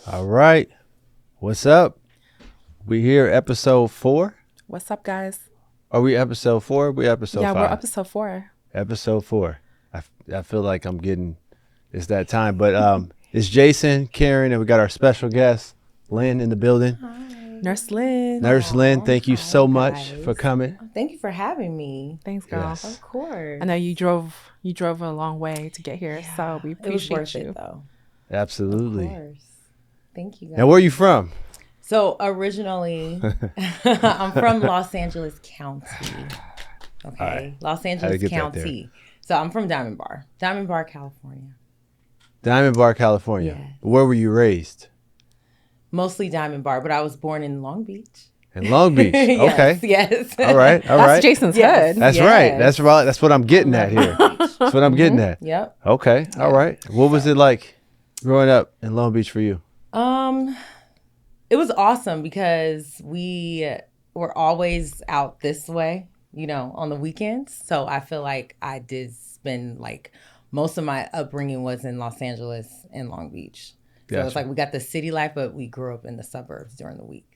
All right. What's up? We here, episode 4. What's up, guys? Are we episode 4? We episode 5? Yeah, we're episode 4. Episode 4. I feel like it's that time. But it's Jason, Karen, and we got our special guest, Lynn, in the building. Hi. Nurse Lynn. Nurse Lynn, thank you so much guys. for coming. Thank you for having me. Thanks, girl. Yes. Of course. I know you drove a long way to get here, so we It was appreciate worth you. it, though. Absolutely. Of course. Thank you, guys. Now, where are you from? So originally, I'm from Los Angeles County. Okay, right. Los Had to Angeles get that County. So I'm from Diamond Bar, California. Diamond Bar, California. Yes. Where were you raised? Mostly Diamond Bar, but I was born in Long Beach. In Long Beach. Yes, Okay. Yes. All right. All That's right. Jason's Yes. hood. That's Yes. right. That's right. That's what I'm getting at here. That's what I'm getting at. Yep. Okay. All right. What was it like growing up in Long Beach for you? It was awesome because we were always out this way, on the weekends. So I feel like I did spend most of my upbringing was in Los Angeles and Long Beach. So Gotcha. it's like we got the city life, but we grew up in the suburbs during the week.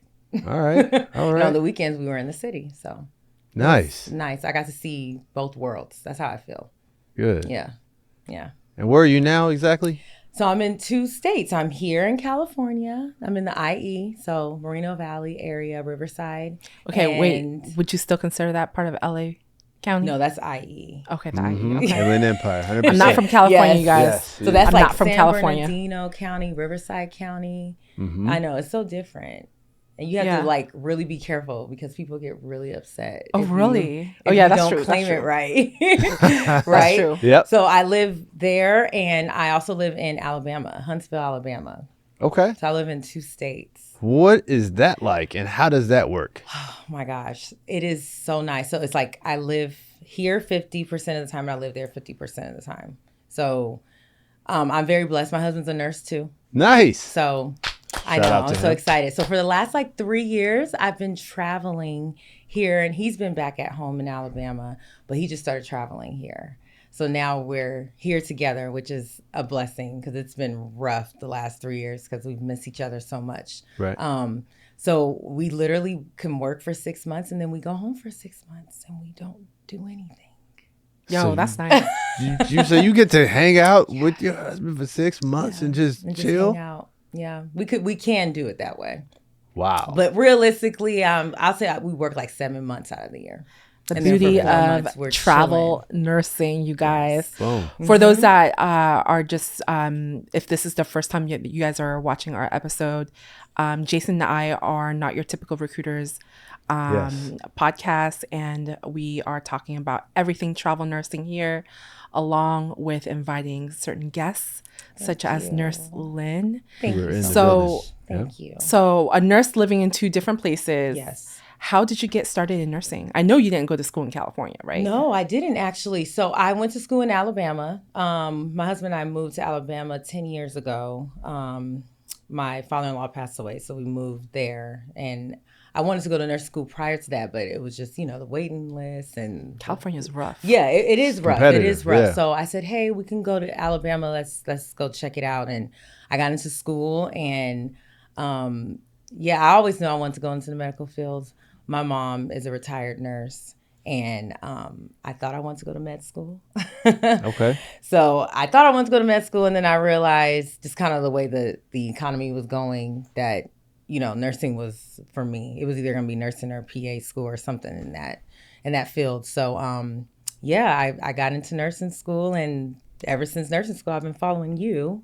All right. All And right. on the weekends, we were in the city. So Nice. nice. I got to see both worlds. That's how I feel. Good. Yeah. Yeah. And where are you now exactly? So I'm in 2 states. I'm here in California. I'm in the IE, so Moreno Valley area, Riverside. Okay, And- wait. Would you still consider that part of LA County? No, that's IE. Okay, the Mhm. IE. Okay. Inland Empire. 100%. I'm not from California, Yes. you guys. Yes. So that's I'm like not from San California. Bernardino County, Riverside County. Mhm. I know, it's so different. And you have Yeah. to really be careful because people get really upset. Oh, if you- really? if Yeah, you that's don't true. claim That's it true. right. That's Right? true. Yep. So I live there and I also live in Alabama, Huntsville, Alabama. Okay. So I live in 2 states. What is that like and how does that work? Oh my gosh. It is so nice. So it's like I live here 50% of the time and I live there 50% of the time. So I'm very blessed. My husband's a nurse too. Nice. So I Shout know, out to I'm so him. excited. So for the last 3 years, I've been traveling here and he's been back at home in Alabama, but he just started traveling here. So now we're here together, which is a blessing because it's been rough the last 3 years because we've missed each other so much. Right. So we literally can work for 6 months and then we go home for 6 months and we don't do anything. Yo, So that's nice. so you get to hang out with your husband for 6 months and just chill? hang out. Yeah, we can do it that way. Wow. But realistically, I'll say we work 7 months out of the year. The And then for beauty 4 of months, we're travel nursing, you guys. Boom. For those that are just, if this is the first time you guys are watching our episode, Jason and I are not your typical recruiters Yes. podcast, and we are talking about everything travel nursing here, along with inviting certain guests, such as Nurse Lynn. Thank We're you. in the So- business. Thank you. So a nurse living in 2 different places. Yes. How did you get started in nursing? I know you didn't go to school in California, right? No, I didn't actually. So I went to school in Alabama. My husband and I moved to Alabama 10 years ago. My father-in-law passed away, so we moved there. And I wanted to go to nursing school prior to that, but it was just, the waiting list and California's rough. yeah, it is rough. It competitive, is rough. yeah. So I said, hey, we can go to Alabama. Let's go check it out. And I got into school and I always knew I wanted to go into the medical field. My mom is a retired nurse and I thought I wanted to go to med school. Okay. So I thought I wanted to go to med school and then I realized just kind of the way the economy was going that, nursing was for me. It was either going to be nursing or PA school or something in that field. So I got into nursing school and ever since nursing school I've been following you.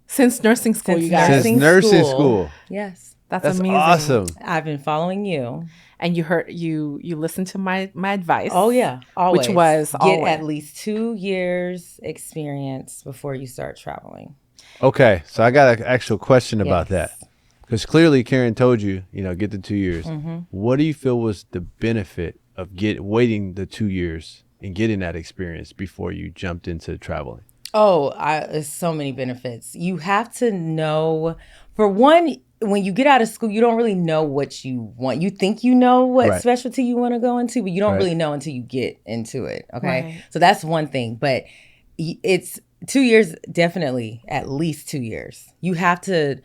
Since nursing school, Since you guys. Since nursing school. Yes. That's That's amazing. awesome. I've been following you. And you listened to my advice. Oh yeah, always. Which was get always. at least 2 years experience before you start traveling. Okay. So I got an actual question about Yes. that. Because clearly Karen told you, get the 2 years. Mm-hmm. What do you feel was the benefit of waiting the 2 years and getting that experience before you jumped into traveling? Oh, there's so many benefits. You have to know, for one, when you get out of school, you don't really know what you want. You think you know what Right. specialty you want to go into, but you don't Right. really know until you get into it. Okay. Right. So that's one thing. But it's 2 years, definitely at least 2 years. You have to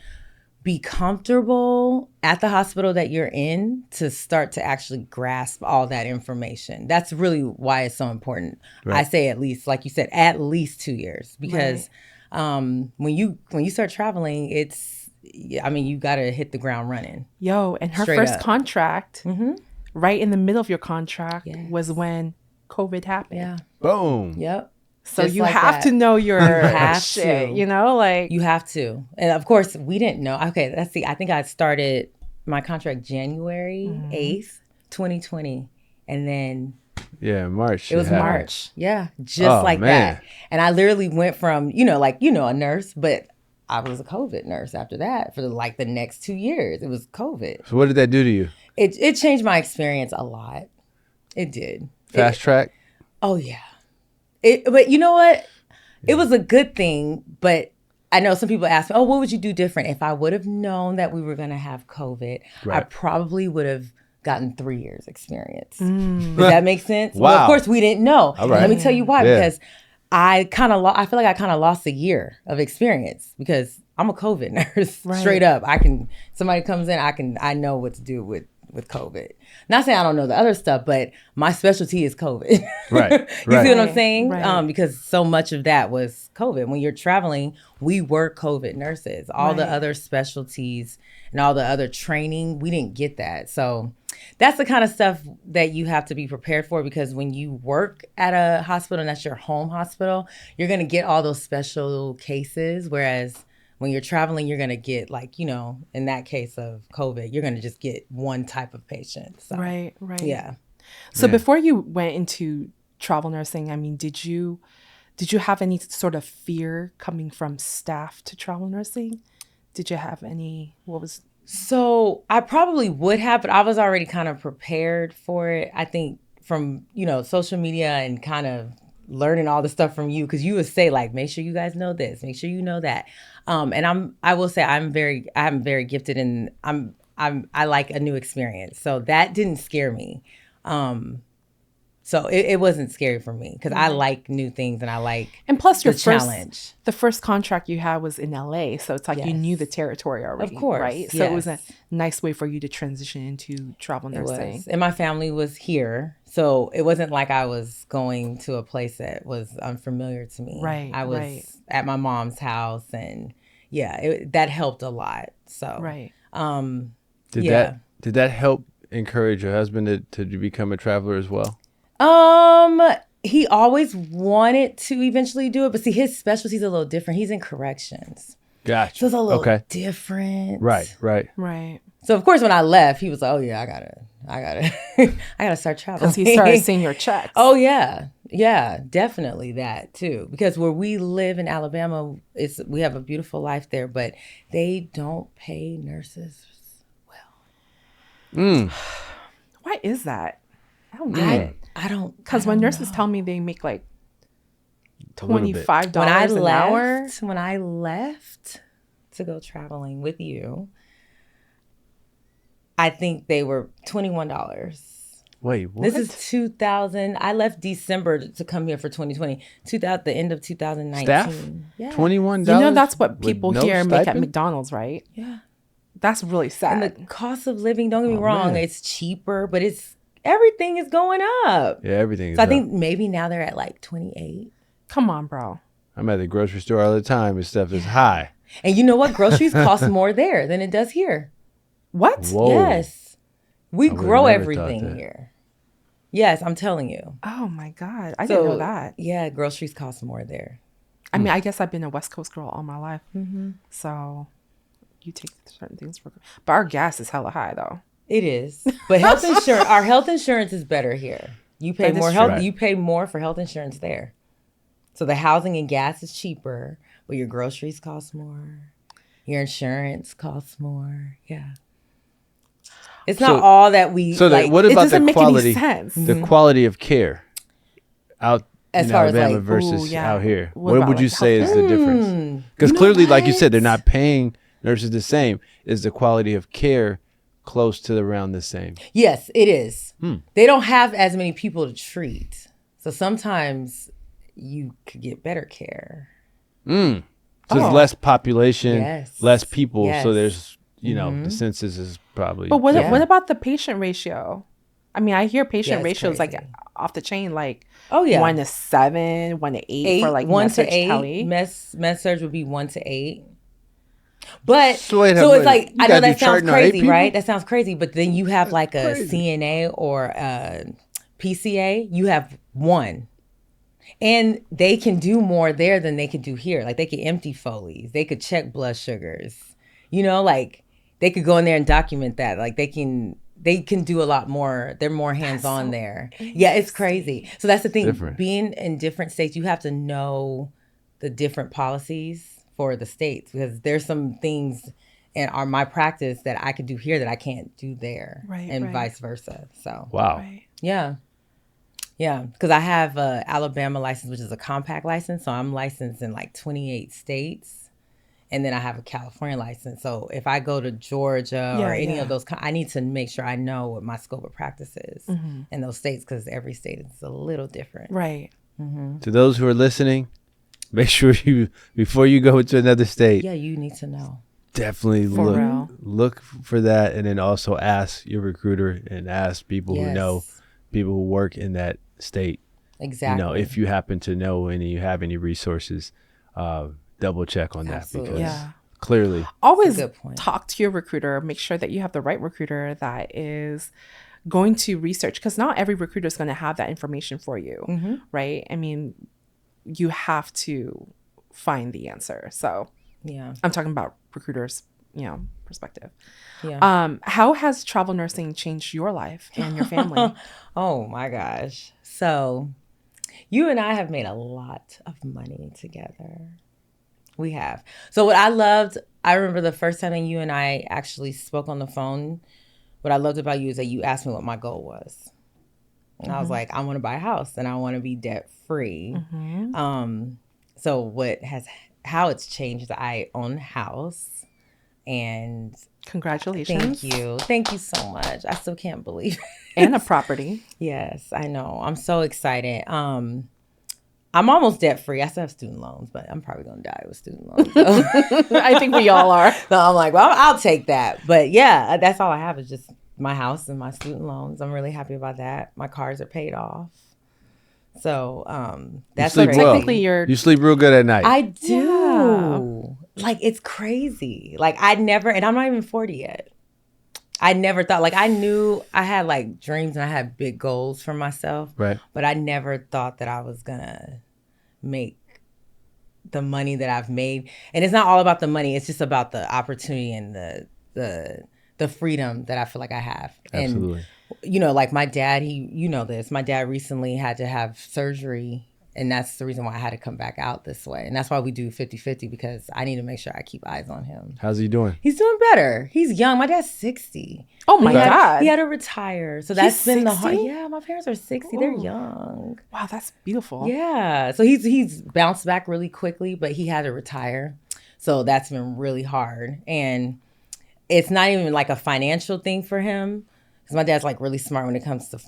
be comfortable at the hospital that you're in to start to actually grasp all that information. That's really why it's so important. Right. I say at least, like you said, at least 2 years, because when you start traveling, you got to hit the ground running. Yo, and her Straight first up. contract, right in the middle of your contract, Yes. was when COVID happened. Yeah. Boom. Yep. So Just you like have that. to know your have shit, to. you know, like You have to. And of course, we didn't know. Okay, let's see. I think I started my contract January 8th, 2020. And then Yeah, March. it was happened. March. Yeah, just like man. that. And I literally went from, a nurse, but I was a COVID nurse after that for the next 2 years. It was COVID. So what did that do to you? It changed my experience a lot. It did. Fast track? Oh, yeah. But you know what? It was a good thing, but I know some people ask me, oh, what would you do different? If I would have known that we were going to have COVID, I Right. probably would have gotten 3 years experience. Does that make sense? Well, Wow. of course, we didn't know. All right. Let me tell you why. Yeah. Because I feel like I kind of lost a year of experience because I'm a COVID nurse. Right. Straight up. Somebody comes in, I know what to do with COVID. Not saying I don't know the other stuff, but my specialty is COVID. Right. You Right. see what I'm Right, saying? right. Because so much of that was COVID. When you're traveling, we were COVID nurses. All the Right. other specialties and all the other training, we didn't get that. So that's the kind of stuff that you have to be prepared for, because when you work at a hospital and that's your home hospital, you're going to get all those special cases. Whereas when you're traveling, you're going to get in that case of COVID, you're going to just get one type of patient. So, right. Yeah. So Yeah. before you went into travel nursing, I mean, did you have any sort of fear coming from staff to travel nursing? Did you have any? So I probably would have, but I was already kind of prepared for it. I think from, social media and kind of learning all the stuff from you, because you would say make sure you guys know this, make sure you know that. And I will say I'm very gifted, and I like a new experience. So that didn't scare me. So it wasn't scary for me because I like new things and I like And plus, the challenge. The first contract you had was in LA, so it's like you Yes. knew the territory already, Of course, right? So it was a yes. nice way for you to transition into travel It nursing. was. And my family was here. So it wasn't like I was going to a place that was unfamiliar to me. Right, I was right. at my mom's house, and that helped a lot. So, Right. Did that help encourage your husband to become a traveler as well? He always wanted to eventually do it, but see, his specialty's a little different. He's in corrections. Gotcha. So it's a little okay. different. Right. Right. So of course when I left, he was like, oh yeah, I gotta start traveling. Because he started seeing your checks. Oh yeah. Yeah, definitely that too. Because where we live in Alabama, we have a beautiful life there, but they don't pay nurses well. Why is that? I don't get it. I don't, Because when nurses tell me they make like A little bit. $25 an hour. When I left to go traveling with you, I think they were $21. Wait, what? This is 2000. I left December to come here for 2020. The end of 2019. Staff? Yeah. $21? You know, that's what with people no here make at stipend? McDonald's, right? Yeah. That's really sad. And the cost of living, don't get me wrong, man. it's cheaper, but everything is going up. Yeah, everything is So I up. think maybe now they're at like 28. Come on, bro. I'm at the grocery store all the time and stuff is high. And you know what? Groceries cost more there than it does here. What? Whoa. Yes. We would've grow never everything thought that. here. Yes, I'm telling you. Oh my God. I didn't know that. Yeah, groceries cost more there. I mean, I guess I've been a West Coast girl all my life. Mm-hmm. So you take certain things for. But our gas is hella high though. It is. But our health insurance is better here. You pay That is more true. health. Right. You pay more for health insurance there. So the housing and gas is cheaper, but your groceries cost more. Your insurance costs more. Yeah. It's not So- all that we So like. what It about doesn't the make quality? any sense. The quality of care out As in far as, Alabama like, versus ooh, yeah. out here. What What about, would you like, say is the difference? Because You know clearly, like you said, they're what? not paying nurses the same. Is the quality of care close to around the same? Yes, it is. They don't have as many people to treat. So sometimes you could get better care. So Oh. there's less population, Yes. less people. So Yes. there's you know, the census is probably. But what Yeah. what about the patient ratio? I mean, I hear patient it's ratios like crazy. off the chain, like Oh yeah, 1 to 7, 1 to 8 for like 1 to med-surg 8. tele. Med surge would be 1 to 8. But So wait, so wait, it's like, you I know gotta do that sounds charting on 8 crazy, people? right? That sounds crazy. But then you have like a crazy. CNA or a PCA. You have one. And they can do more there than they could do here. Like they could empty Foley's. They could check blood sugars. You know, like they could go in there and document that. Like they can do a lot more. They're more hands-on so there. Yeah, it's crazy. So that's the thing. Different. Being in different states, you have to know the different policies for the states, because there's some things in my practice that I could do here that I can't do there, Right, and right. vice versa. So Wow. Right. yeah. Yeah, because I have a Alabama license, which is a compact license. So I'm licensed in like 28 states. And then I have a California license. So if I go to Georgia or any yeah. of those, I need to make sure I know what my scope of practice is in those states, because every state is a little different. Right. To those who are listening, make sure you, before you go into another state, Yeah, you need to know. definitely For real. look for that, and then also ask your recruiter and ask people who Yes. know, people who work in that state. Exactly. You know, if you happen to know any, you have any resources, double check on Absolutely. that, because Yeah. clearly Always good point. talk to your recruiter. Make sure that you have the right recruiter that is going to research, because not every recruiter is going to have that information for you, right? I mean, you have to find the answer. So Yeah. I'm talking about recruiters, perspective. Yeah. How has travel nursing changed your life and your family? Oh my gosh. So you and I have made a lot of money together. We have. So what I loved, I remember the first time that you and I actually spoke on the phone, what I loved about you is that you asked me what my goal was. And I was like, I want to buy a house and I want to be debt free. So how it's changed, I own a house, and Congratulations. Thank you so much. I still can't believe it. And a property. Yes, I know. I'm so excited. I'm almost debt free. I still have student loans, but I'm probably gonna die with student loans. So. I think we all are. So I'm like, well, I'll take that. But yeah, that's all I have is just my house and my student loans. I'm really happy about that. My cars are paid off. So that's sleep crazy. well. Technically, You sleep real good at night. I do. Like, it's crazy. Like, and I'm not even 40 yet. I never thought, like, I knew I had like dreams and I had big goals for myself. Right. But I never thought that I was gonna make the money that I've made. And it's not all about the money. It's just about the opportunity and the freedom that I feel like I have. Absolutely. And, like my dad, my dad recently had to have surgery, and that's the reason why I had to come back out this way. And that's why we do 50-50, because I need to make sure I keep eyes on him. How's he doing? He's doing better. He's young. My dad's 60. Oh my God. He had to retire. So that's been the hard. 60? Yeah, my parents are 60. They're young. Wow, that's beautiful. Yeah. So he's bounced back really quickly, but he had to retire. So that's been really hard. And it's not even like a financial thing for him, because my dad's like really smart when it comes to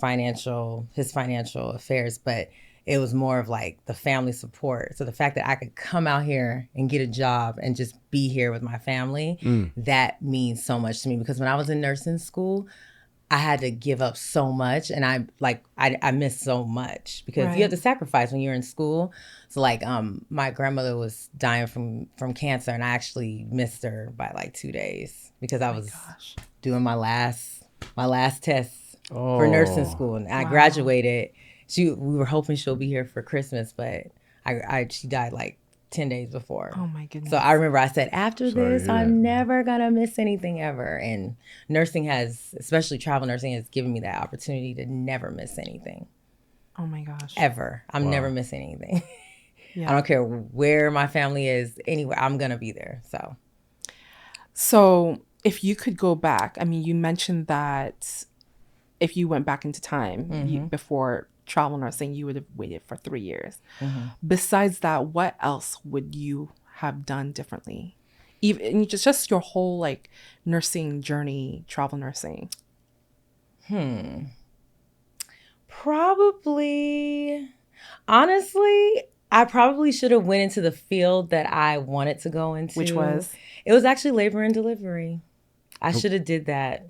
his financial affairs, but it was more of like the family support. So the fact that I could come out here and get a job and just be here with my family, that means so much to me. Because when I was in nursing school, I had to give up so much, and I missed so much, because you have to sacrifice when you're in school. So like my grandmother was dying from cancer, and I actually missed her by like 2 days because I was doing my last tests for nursing school, and I graduated. We were hoping she'll be here for Christmas, but she died like 10 days before. Oh my goodness. So I remember I said, after Sorry to this, hear I'm that. never going to miss anything ever. And nursing especially travel nursing, has given me that opportunity to never miss anything. Oh my gosh. Ever. I'm never missing anything. Yeah. I don't care where my family is, anywhere, I'm going to be there. So if you could go back, I mean, you mentioned that if you went back into time before travel nursing, you would have waited for 3 years. Besides that, what else would you have done differently? Even just your whole like nursing journey, travel nursing. Probably, honestly, I probably should have went into the field that I wanted to go into. Which was? It was actually labor and delivery. I should have did that.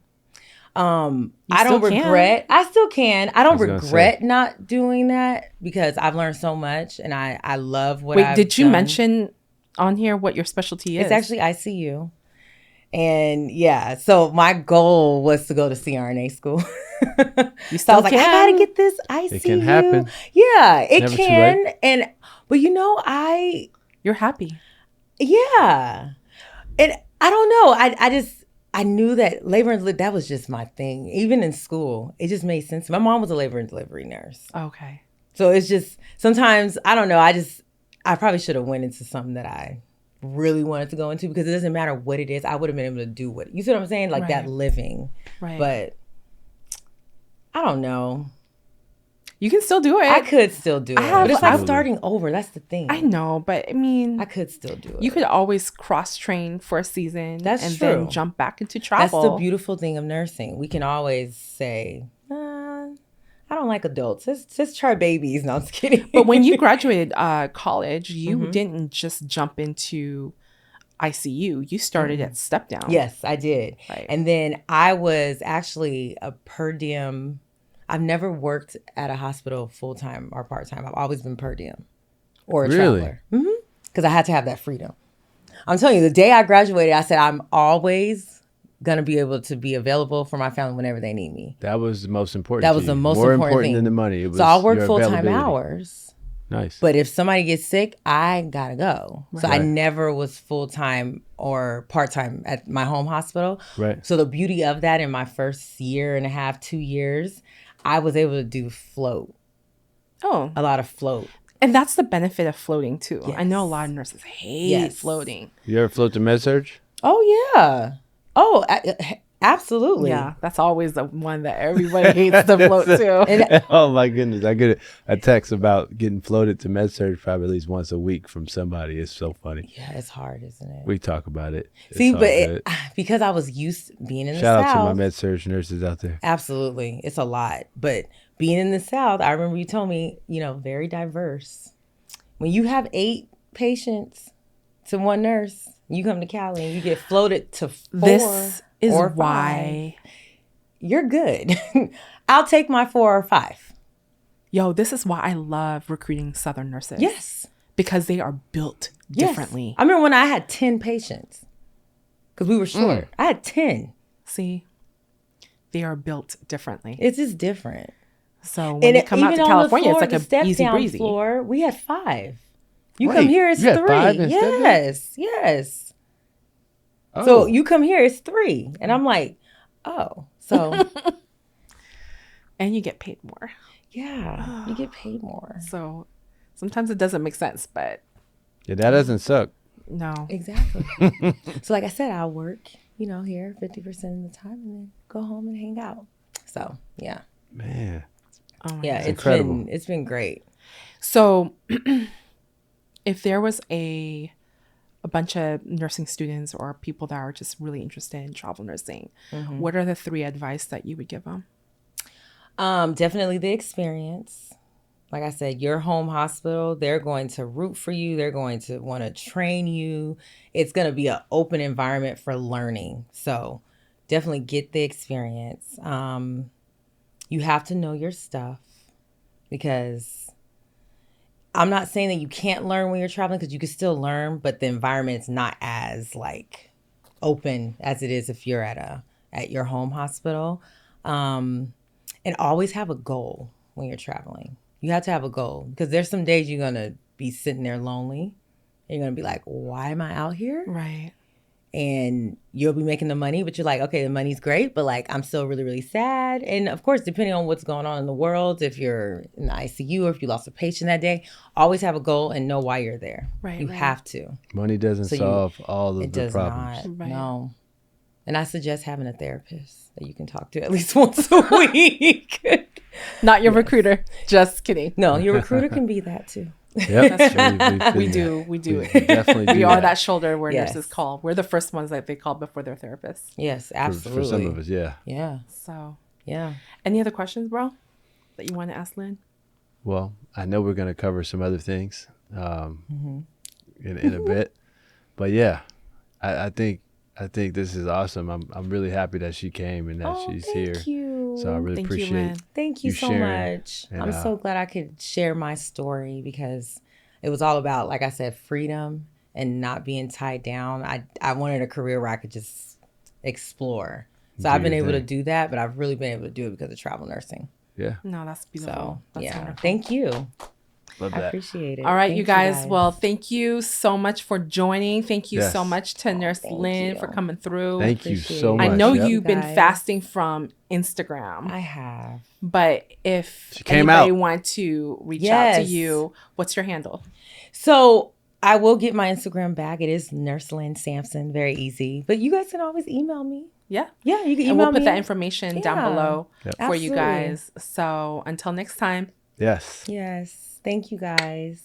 You I don't still can. regret. I still can. I don't was gonna regret not doing that because I've learned so much and I love what Wait, I've did you done. mention on here what your specialty is? It's actually ICU. And yeah, so my goal was to go to CRNA school. You So I was like, I can. gotta get this ICU. It can happen. Yeah, it Never too can. late. But You're happy. yeah. And I don't know. I knew that labor and delivery, that was just my thing. Even in school, it just made sense. My mom was a labor and delivery nurse. Okay. So it's just, sometimes, I don't know. I probably should have went into something that I really wanted to go into because it doesn't matter what it is. I would have been able to do what, you see what I'm saying? Like that Right. living. Right. But I don't know. You can still do it. I could still do it. But it's like Absolutely. starting over. That's the thing. I know, but I mean, I could still do it. you could always cross train for a season That's and true. then jump back into That's travel. the beautiful thing of nursing. We can always say, I don't like adults. Let's try babies. No, I'm just kidding. But when you graduated college, you Mm-hmm. didn't just jump into ICU. You started at step down. Yes, I did. Right. And then I was actually a per diem. I've never worked at a hospital full time or part time. I've always been per diem or a Really? traveler. Because I had to have that freedom. I'm telling you, the day I graduated, I said I'm always gonna be able to be available for my family whenever they need me. That was the most important. That to was the you. most More important thing. than the money. It was So I'll work your full time availability. hours. Nice. But if somebody gets sick, I gotta go. So I Right. never was full time or part time at my home hospital. Right. So the beauty of that in my first year and a half, 2 years, I was able to do float, Oh, a lot of float. and that's the benefit of floating too. I know a Yes. lot of nurses hate Yes. floating. You ever float to med-surg? Oh yeah. Oh, absolutely. Yeah, that's always the one that everybody hates to float to. Oh my goodness. I get a text about getting floated to med-surg probably at least once a week from somebody. It's so funny. Yeah, it's hard, isn't it? We talk about it. It's See, all but good. because I was used to being in the Shout out South. to my med-surg nurses out there. Absolutely. It's a lot. But being in the South, I remember you told me, very diverse. When you have 8 patients to one nurse, you come to Cali and you get floated to 4 This is or 5, why, you're good. I'll take my 4 or 5. this is why I love recruiting Southern nurses. Yes. Because they are built Yes. differently. I remember when I had 10 patients because we were short. I had 10. See, they are built differently. It's just different. So when you come out to even on California, the floor, it's the like a step easy down breezy. floor, we had 5. You Wait, come here, it's you had 3. 5 in step down? Yes. Oh. So you come here, it's 3. And I'm like, oh. So, And you get paid more. yeah, you get paid more. So sometimes it doesn't make sense, but Yeah, that doesn't suck. no. Exactly. So like I said, I'll work, here 50% of the time and then go home and hang out. So, yeah. Man. Oh my Yeah, God. incredible. it's been great. So if there was a bunch of nursing students or people that are just really interested in travel nursing, what are the 3 advice that you would give them? Definitely the experience. Like I said, your home hospital, they're going to root for you. They're going to want to train you. It's going to be an open environment for learning. So definitely get the experience. You have to know your stuff because I'm not saying that you can't learn when you're traveling because you can still learn, but the environment's not as open as it is if you're at your home hospital. And always have a goal when you're traveling. You have to have a goal because there's some days you're going to be sitting there lonely. And you're going to be like, why am I out here? Right. And you'll be making the money, but you're like, okay, the money's great, but I'm still really, really sad. And of course, depending on what's going on in the world, if you're in the ICU or if you lost a patient that day, always have a goal and know why you're there. Right, You right. have to. Money doesn't So solve all of It the does problems. not. Right. No. And I suggest having a therapist that you can talk to at least once a week. Not your recruiter. Just kidding. No, your recruiter can be that too. Yep. That's true. We We do do We definitely do We are that. that shoulder where Yes. nurses call. We're the first ones that they call before their therapists. Yes, For absolutely. some of us, yeah. Yeah, So yeah. any other questions, bro, that you want to ask Lynn? Well, I know we're going to cover some other things in a bit. But yeah, I think I think this is awesome. I'm really happy that she came and that she's here. Thank you. So I really Thank you, appreciate Lynn. Thank you so sharing. much. And, I'm so glad I could share my story because it was all about, like I said, freedom and not being tied down. I wanted a career where I could just explore. So I've been able to do that, but I've really been able to do it because of travel nursing. Yeah. No, that's beautiful. So That's yeah, wonderful. thank you. Love I that. appreciate it. All right, Thank you guys. Well, thank you so much for joining. Thank you so Yes. much to Nurse thank Lynn you. for coming through. Thank you Appreciate so it. much. I know Yep. you've been guys. fasting from Instagram, I have. but if She came anybody out. want to reach out to Yes. you, what's your handle? So I will get my Instagram back. It is Nurse Lynn Sampson. Very easy. But you guys can always email me. Yeah. Yeah, you can email And we'll me. put that information down Yeah. below for you Absolutely. guys. So until next time. Yes. Yes. Thank you guys.